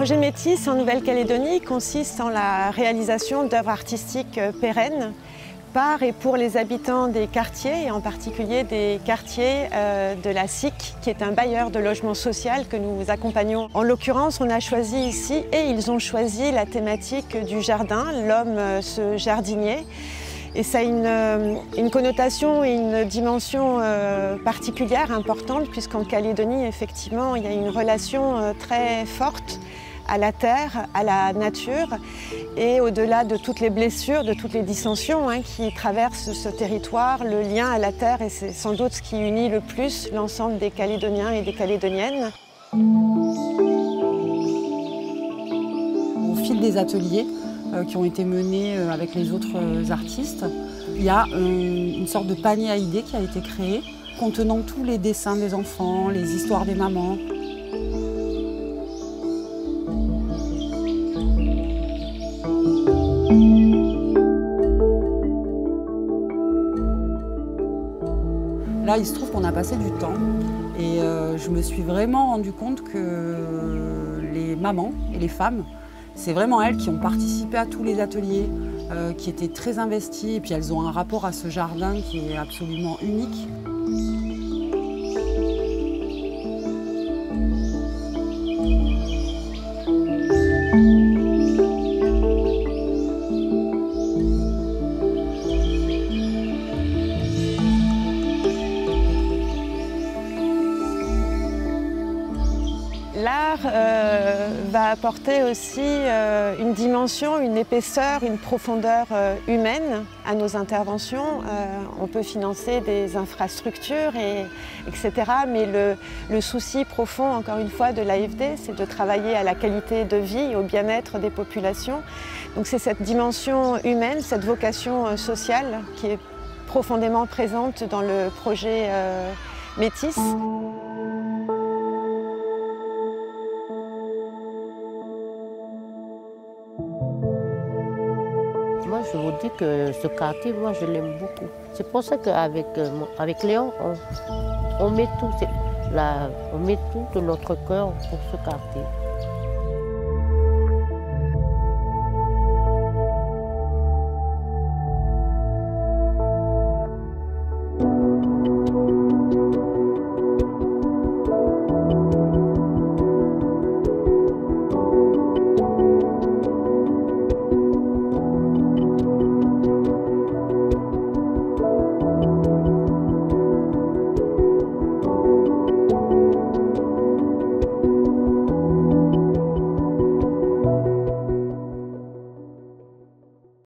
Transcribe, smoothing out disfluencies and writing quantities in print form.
projet Métis en Nouvelle-Calédonie consiste en la réalisation d'œuvres artistiques pérennes par et pour les habitants des quartiers, et en particulier des quartiers de la SIC, qui est un bailleur de logement social que nous accompagnons. En l'occurrence, on a choisi ici, et ils ont choisi la thématique du jardin, l'homme ce jardinier. Et ça a une connotation et une dimension particulière, importante, puisqu'en Calédonie, effectivement, il y a une relation très forte à la terre, à la nature, et au-delà de toutes les blessures, de toutes les dissensions qui traversent ce territoire, le lien à la terre, et c'est sans doute ce qui unit le plus l'ensemble des Calédoniens et des Calédoniennes. Au fil des ateliers qui ont été menés avec les autres artistes, il y a une sorte de panier à idées qui a été créé, contenant tous les dessins des enfants, les histoires des mamans. Là, il se trouve qu'on a passé du temps et je me suis vraiment rendu compte que les mamans et les femmes, c'est vraiment elles qui ont participé à tous les ateliers, qui étaient très investies, et puis elles ont un rapport à ce jardin qui est absolument unique. L'art va apporter aussi une dimension, une épaisseur, une profondeur humaine à nos interventions. On peut financer des infrastructures, etc. Mais le souci profond, encore une fois, de l'AFD, c'est de travailler à la qualité de vie et au bien-être des populations. Donc c'est cette dimension humaine, cette vocation sociale qui est profondément présente dans le projet Métis. Moi, je vous dis que ce quartier, moi, je l'aime beaucoup. C'est pour ça qu'avec Léon, on met tout de notre cœur pour ce quartier.